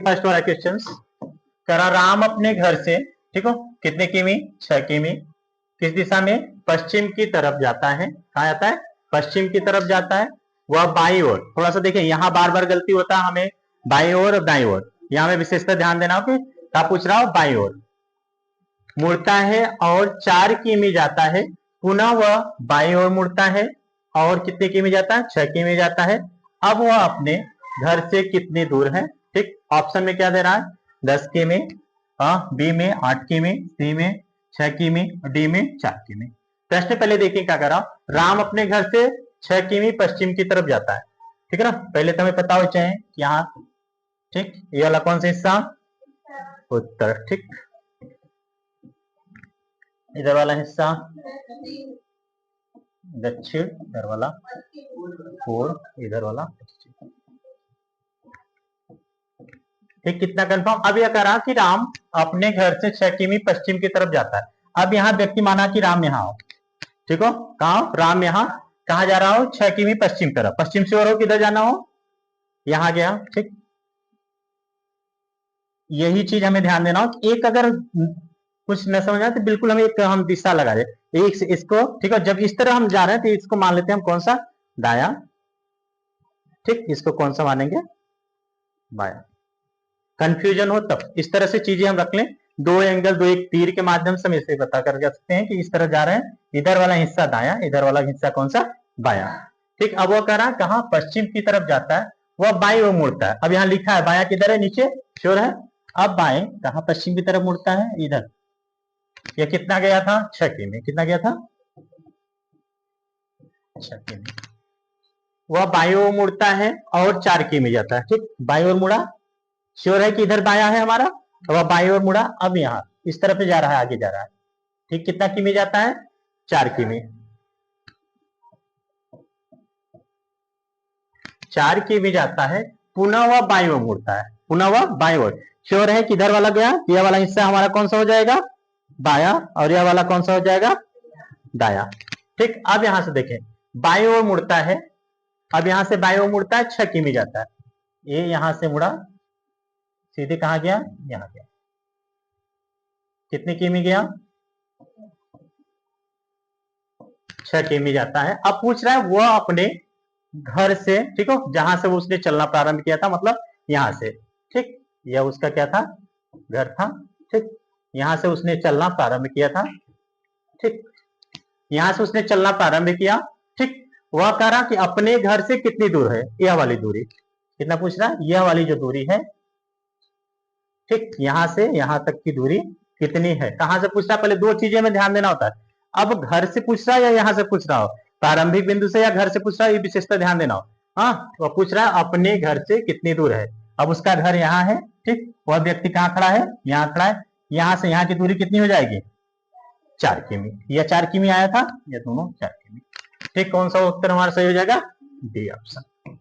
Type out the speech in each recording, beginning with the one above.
First वाला question करा, राम अपने घर से, ठीक हो, कितने किमी, 6 किमी, किस दिशा में, पश्चिम की तरफ जाता है। कहा जाता है, पश्चिम की तरफ जाता है। वह बाई ओर, थोड़ा सा देखें यहाँ बार बार गलती होता है हमें, बाई ओर और दाई ओर, यहाँ में विशेषता ध्यान देना हो। क्या पूछ रहा हो, बाई ओर मुड़ता है और 4 किमी जाता है। पुनः वह बाई ओर मुड़ता है और कितने किमी जाता है, 6 किमी जाता है। अब वह अपने घर से कितनी दूर है। ठीक, ऑप्शन में क्या दे रहा है, 10 किमी, बी में 8 किमी, सी में 6 किमी, डी में 4 किमी। प्रश्न पहले देखिए क्या करा, राम अपने घर से 6 किमी पश्चिम की तरफ जाता है, ठीक है ना। पहले तो हमें पता हो चाहे यहाँ, ठीक, ये वाला कौन सा हिस्सा, उत्तर, ठीक, इधर वाला हिस्सा दक्षिण, इधर वाला पूर्व, इधर वाला पश्चिम। ठीक, कितना कंफर्म। अब यह करा कि राम अपने घर से 6 किमी पश्चिम की तरफ जाता है। अब यहाँ व्यक्ति माना कि राम यहाँ हो, ठीक हो, कहा राम यहाँ कहा जा रहा हो, 6 किमी पश्चिम तरफ, पश्चिम से और हो, किधर जाना हो, यहाँ गया। ठीक, यही चीज हमें ध्यान देना हो, एक अगर कुछ न समझ आए तो बिल्कुल हमें एक हम दिशा लगा दे, एक से इसको, ठीक है, जब इस तरह हम जा रहे हैं तो इसको मान लेते हैं हम कौन सा, दाया। ठीक, इसको कौन सा मानेंगे, बाया। कंफ्यूजन हो तब इस तरह से चीजें हम रख लें, दो एंगल, दो एक तीर के माध्यम से हम इसे पता कर सकते हैं कि इस तरह जा रहे हैं, इधर वाला हिस्सा दाया, इधर वाला हिस्सा कौन सा, बाया। ठीक, अब वो कह रहा है कहा, पश्चिम की तरफ जाता है, वह बाई ओर मुड़ता है। अब यहाँ लिखा है बाया किधर है, नीचे श्योर है। अब बाएं कहा, पश्चिम की तरफ मुड़ता है, इधर। ये कितना गया था, 6 किमी, कितना गया था, 6 किमी। वह बाई ओर मुड़ता है और 4 किमी जाता है। ठीक, बाई ओर मुड़ा, श्योर है कि इधर बाया है हमारा, वह बाई ओर मुड़ा, अब यहाँ इस तरफ जा रहा है, आगे जा रहा है। ठीक, कितना किमी जाता है, 4 किमी, 4 किमी जाता है। पुनः वह बाई ओर मुड़ता है, पुनः वह बाई ओर, श्योर है कि इधर वाला गया, यह वाला हिस्सा हमारा कौन सा हो जाएगा, बाया, और यह वाला कौन सा हो जाएगा, दाया। ठीक, अब यहां से देखें, बाई ओर मुड़ता है, अब यहां से बाई ओर मुड़ता है, 6 किमी जाता है। ये यहां से मुड़ा, सीधे कहां गया, यहां गया, कितने किमी गया, 6 किमी जाता है। अब पूछ रहा है वह अपने घर से, ठीक हो, जहां से वो उसने चलना प्रारंभ किया था, मतलब यहां से। ठीक, यह उसका क्या था, घर था। ठीक, यहां से उसने चलना प्रारंभ किया था। ठीक, यहां से उसने चलना प्रारंभ किया। ठीक, वह कह रहा कि अपने घर से कितनी दूर है, यह वाली दूरी, कितना पूछ रहा है, यह वाली जो दूरी है, ठीक, यहां से यहां तक की दूरी कितनी है, कहां से पूछ रहा, पहले दो चीजें में ध्यान देना होता है। अब घर से पूछ रहा है या यहां से पूछ रहा हो, प्रारंभिक बिंदु से या घर से पूछ रहा है, ये विशेषता ध्यान देना हो। हाँ, वह पूछ रहा है अपने घर से कितनी दूर है। अब उसका घर यहाँ है, ठीक, वह व्यक्ति कहाँ खड़ा है, यहाँ खड़ा है, यहाँ से यहाँ की दूरी कितनी हो जाएगी, 4 किमी। यह 4 किमी आया था, ये दोनों 4 किमी। ठीक, कौन सा उत्तर हमारा सही हो जाएगा, डी ऑप्शन।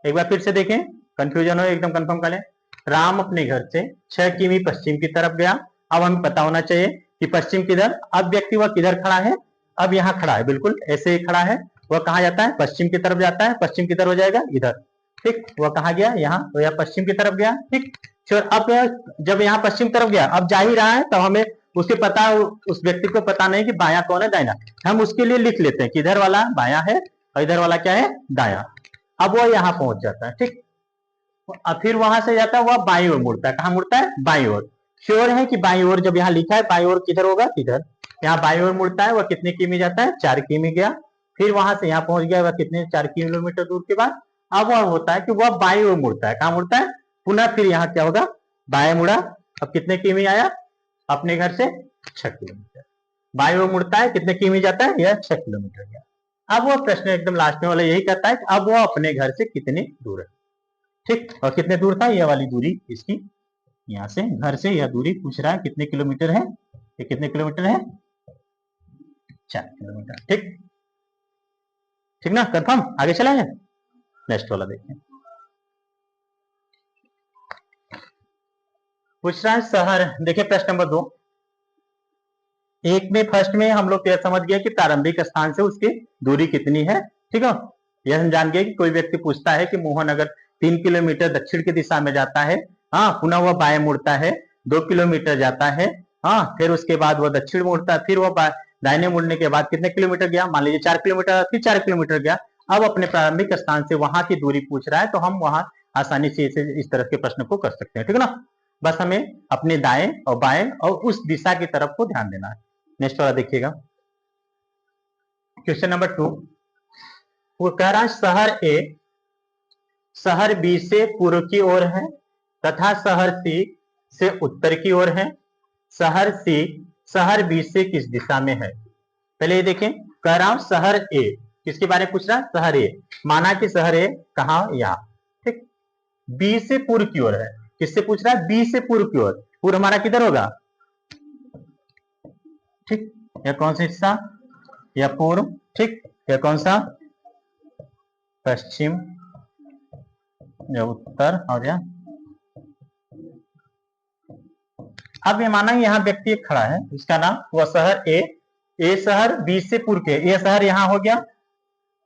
एक बार फिर से देखें, कंफ्यूजन हो एकदम कंफर्म कर लें। राम अपने घर से 6 किमी पश्चिम की तरफ गया। अब हमें पता होना चाहिए कि पश्चिम किधर, अब व्यक्ति वह किधर खड़ा है, अब यहाँ खड़ा है, बिल्कुल ऐसे ही खड़ा है, वह कहाँ जाता है, पश्चिम की तरफ जाता है, पश्चिम की तरफ हो जाएगा इधर। ठीक, वह कहाँ गया, यहाँ, तो यह पश्चिम की तरफ गया। ठीक, अब जब यहाँ पश्चिम तरफ गया, अब जा ही रहा है, तो हमें उसके पता, उस व्यक्ति को पता नहीं कि बाया कौन है, दाया, हम उसके लिए लिख लेते हैं कि इधर वाला बाया है और इधर वाला क्या है, दाया। अब वो यहाँ पहुंच जाता है। ठीक, अब फिर वहां से जाता है, वह बाई ओर मुड़ता है, कहाँ मुड़ता है, बाई ओर। श्योर है कि बाई ओर, जब यहाँ लिखा है बाई ओर किधर होगा, इधर, यहाँ बाई ओर मुड़ता है, वह कितने किमी जाता है, 4 किमी गया। फिर वहां से यहाँ पहुंच गया, वह कितने, 4 किलोमीटर दूर के बाद। अब वह होता है कि वह बाई ओर मुड़ता है, कहाँ मुड़ता है, पुनः फिर यहाँ क्या होगा, बाया मुड़ा। अब कितने किमी आया, अपने घर से 6 किलोमीटर, बाई ओर मुड़ता है, कितने किमी जाता है, यह 6 किलोमीटर गया। अब वह प्रश्न एकदम लास्ट में वाला यही कहता है कि अब वह अपने घर से कितनी दूर है। ठीक, और कितने दूर था, यह वाली दूरी इसकी, यहाँ से घर से यह दूरी पूछ रहा है कितने किलोमीटर है, ये कितने किलोमीटर है, 4 किलोमीटर। ठीक, ठीक ना, कंफर्म। आगे चला है, नेक्स्ट वाला देखते हैं। पूछ रहा है शहर, देखिए प्रश्न नंबर 2। एक में फर्स्ट में हम लोग यह समझ गए कि प्रारंभिक स्थान से उसकी दूरी कितनी है। ठीक है, यह हम जान गए कि कोई व्यक्ति पूछता है कि मोहन अगर 3 किलोमीटर दक्षिण की दिशा में जाता है हाँ, पुनः वह बाएं मुड़ता है, 2 किलोमीटर जाता है। हाँ, फिर उसके बाद वह दक्षिण मुड़ता है, फिर वह दाहिने मुड़ने के बाद कितने किलोमीटर गया, मान लीजिए 4 किलोमीटर, फिर 4 किलोमीटर गया। अब अपने प्रारंभिक स्थान से वहां की दूरी पूछ रहा है, तो हम वहां आसानी से इस तरह के प्रश्न को कर सकते हैं, ठीक है ना। बस हमें अपने दाएं और बाएं और उस दिशा की तरफ को ध्यान देना है। नेक्स्ट वाला देखिएगा, क्वेश्चन नंबर 2। वो कह रहा है शहर बी से पूर्व की ओर है तथा शहर सी से उत्तर की ओर है। शहर बी से किस दिशा में है। पहले ये देखें, कह रहा हूं शहर ए, किसके बारे में पूछ रहा है, शहर ए। माना कि शहर ए कहां, यहां, ठीक। बी से पूर्व की ओर है, किससे पूछ रहा है, बी से पूर्व की ओर। पूर्व हमारा किधर होगा, ठीक, यह कौन सा हिस्सा, यह पूर्व, ठीक, यह कौन सा, पश्चिम, यह उत्तर, और यह। अब ये माना यहाँ व्यक्ति एक खड़ा है, इसका नाम, वह शहर ए शहर बी से पूर्व के, ए शहर यहाँ हो गया,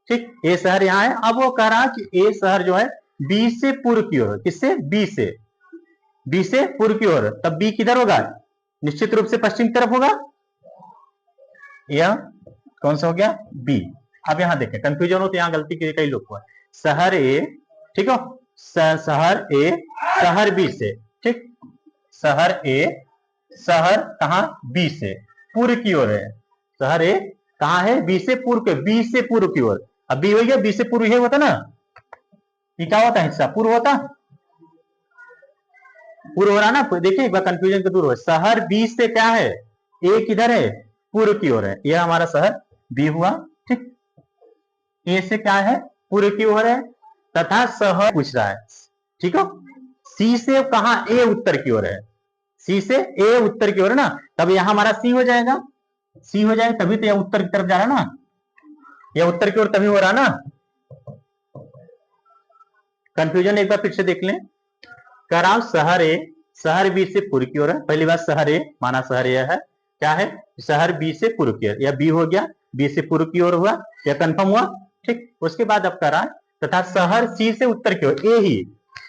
ठीक, ए शहर यहाँ है। अब वो कह रहा कि ए शहर जो है बी से पूर्व की ओर, किससे, बी से पूर्व की ओर, तब बी किधर होगा, निश्चित रूप से पश्चिम की तरफ होगा। यह कौन सा हो गया, बी। अब यहां देखें, कंफ्यूजन हो तो यहां गलती की कई लोग हुआ, शहर ए, ठीक है, शहर ए शहर बी से, ठीक, शहर ए शहर कहां, बी से पूर्व की ओर है। शहर ए कहां है, बी से पूर्व के, बी से पूर्व की ओर। अब बी हो गया, बी से पूर्व ये होता ना, ये क्या होता है, हिस्सा पूर्व होता, पूर्व हो रहा ना। देखिए एक बार कंफ्यूजन तो दूर हो, शहर बी से क्या है, ए किधर है, पूर्व की ओर है, यह हमारा शहर बी हुआ, ठीक। ए से क्या है, पूर्व की ओर है, तथा शहर पूछ रहा है, ठीक है। सी से कहा, ए उत्तर की ओर है, सी से ए उत्तर की ओर है ना, तब यहां हमारा सी हो जाएगा, सी हो जाएगा, तभी तो यह उत्तर की तरफ जा रहा है ना, यह उत्तर की ओर तभी हो रहा ना। कंफ्यूजन एक बार फिर से देख लें, कह रहा हूं शहर बी से पूर्व की ओर है। पहली बात शहर ए, माना शहर ए है, क्या है, शहर बी से पूर्व की ओर, या बी हो गया, बी से पूर्व की ओर हुआ, या कंफर्म हुआ, ठीक। उसके बाद अब कह रहा है तथा शहर सी से उत्तर की ओर, ए ही,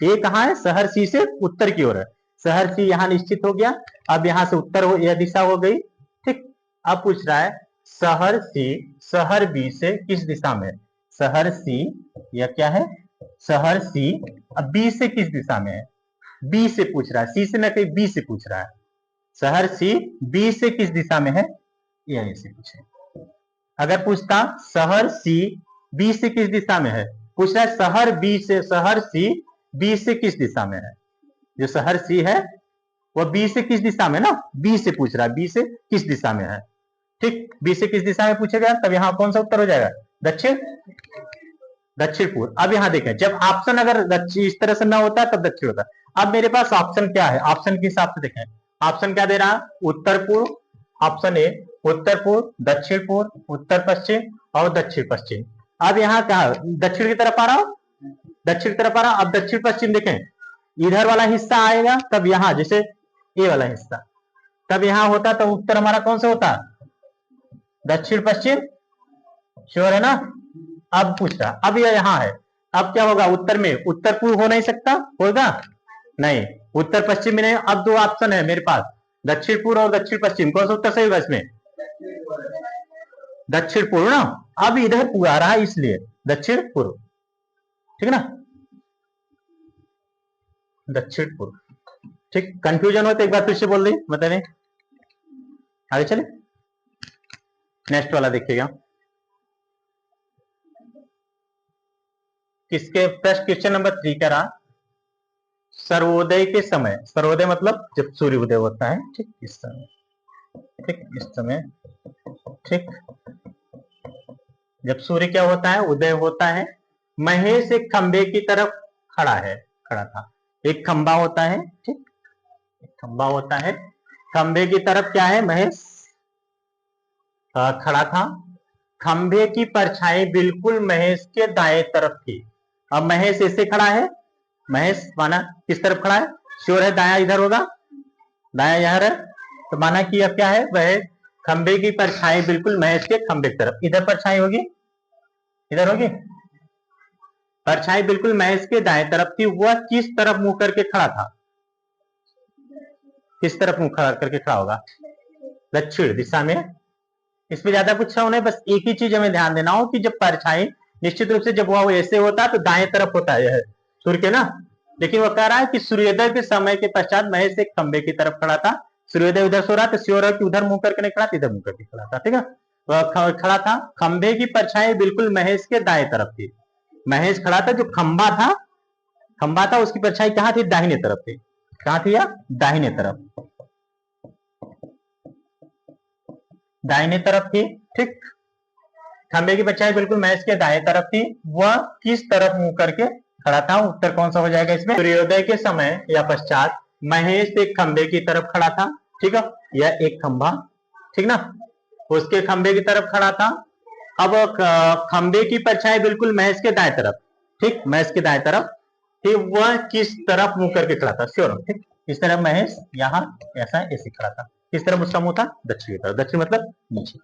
ए कहां है, शहर सी से उत्तर की ओर है, शहर सी यहां निश्चित हो गया। अब यहां से उत्तर हो, यह दिशा हो गई, ठीक। अब पूछ रहा है शहर सी शहर बी से किस दिशा में, शहर सी, यह क्या है, शहर सी, अब बी से किस दिशा में है, बी से पूछ रहा है, सी से न कहीं, बी से पूछ रहा है, शहर सी बी से किस दिशा में है, यह से पूछे। अगर पूछता शहर सी बी से किस दिशा में है, पूछ रहा है शहर बी से, शहर सी बी से किस दिशा में है, जो शहर सी है वह बी से किस दिशा में ना, बी से पूछ रहा है, बी से किस दिशा में है, ठीक। बी से किस दिशा में पूछेगा, तब यहां कौन सा उत्तर हो जाएगा, दक्षिण पूर्व। अब यहां देखें, जब ऑप्शन अगर इस तरह से ना होता तब दक्षिण होता। अब मेरे पास ऑप्शन क्या है, ऑप्शन के हिसाब से देखें, ऑप्शन क्या दे रहा है, उत्तर पूर्व, ऑप्शन ए उत्तर पूर्व, दक्षिण पूर्व, उत्तर पश्चिम और दक्षिण पश्चिम। अब यहाँ क्या, दक्षिण की तरफ आ रहा हूं, दक्षिण की तरफ आ रहा हूं। अब दक्षिण पश्चिम देखें, इधर वाला हिस्सा आएगा, तब यहां जैसे ए वाला हिस्सा, तब यहां होता तो उत्तर हमारा कौन सा होता, दक्षिण पश्चिम, श्योर है ना। अब पूछा, अब यह यहां है, अब क्या होगा, उत्तर में उत्तर पूर्व हो नहीं सकता, होगा नहीं, उत्तर पश्चिम में नहीं। अब दो ऑप्शन है मेरे पास, दक्षिण पूर्व और दक्षिण पश्चिम, कौन सा उत्तर सही होगा इसमें, दक्षिण पूर्व ना। अब इधर पूर्व आ रहा है, इसलिए दक्षिण पूर्व, ठीक है ना, दक्षिण पूर्व, ठीक। कंफ्यूजन हो तो एक बार फिर से बोल दी, बताइए, आगे चले। नेक्स्ट वाला देखिएगा, किसके प्रश्न, क्वेश्चन नंबर 3 का रहा, सर्वोदय के समय, सर्वोदय मतलब जब सूर्य उदय होता है, ठीक, इस समय, ठीक, इस समय, ठीक, जब सूर्य क्या होता है, उदय होता है। महेश एक खंबे की तरफ खड़ा है, खड़ा था, एक खंबा होता है, ठीक, एक खंबा होता है, खंबे की तरफ क्या है, महेश खड़ा था। खंबे की परछाई बिल्कुल महेश के दाएं तरफ थी। अब महेश ऐसे खड़ा है, महेश माना किस तरफ खड़ा है, श्योर है दाया इधर होगा, दाया यहां है, तो माना कि अब क्या है, वह खंबे की परछाई बिल्कुल महेश के खंबे की तरफ, इधर परछाई होगी, इधर होगी, परछाई बिल्कुल महेश के दाएं तरफ थी। वह किस तरफ मुंह करके खड़ा था, किस तरफ मुंह खड़ा करके खड़ा होगा? दक्षिण दिशा में। इसमें ज्यादा कुछ नहीं, बस एक ही चीज हमें ध्यान देना हो कि जब परछाई निश्चित रूप से जब वो ऐसे होता है तो दाएं तरफ होता है सूर्य के ना, लेकिन वो कह रहा है कि सूर्योदय के समय के पश्चात महेश एक खंबे की तरफ खड़ा था। सूर्योदय उधर सो रहा था, श्योर है कि उधर मुंह करके नहीं खड़ा था, इधर मुंह करके खड़ा था, ठीक है। वह खड़ा था, खंबे की परछाई बिल्कुल महेश के दाएं तरफ थी। महेश खड़ा था, जो खंबा था उसकी परछाई कहां थी? दाहिने तरफ थी। कहां थी या? दाहिने तरफ, दाहिने तरफ थी, ठीक। खंबे की परछाई बिल्कुल महेश के दाएं तरफ थी। वह किस तरफ मुंह करके खड़ा था? उत्तर कौन सा हो जाएगा इसमें? सूर्योदय के समय या पश्चात महेश एक खंबे की तरफ खड़ा था, ठीक है। यह एक खंबा, ठीक ना, उसके खंबे की तरफ खड़ा था। अब खंबे की परछाई बिल्कुल महेश के दाएं तरफ, ठीक, महेश के दाएं तरफ, ठीक। वह किस तरफ मुंह करके खड़ा था? श्योर, ठीक। इस तरफ महेश यहाँ ऐसा ऐसे खड़ा था। किस तरफ उसका मुंह था? दक्षिण की तरफ। दक्षिण मतलब नीचे,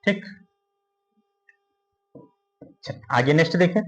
ठीक। आगे नेक्स्ट देखें।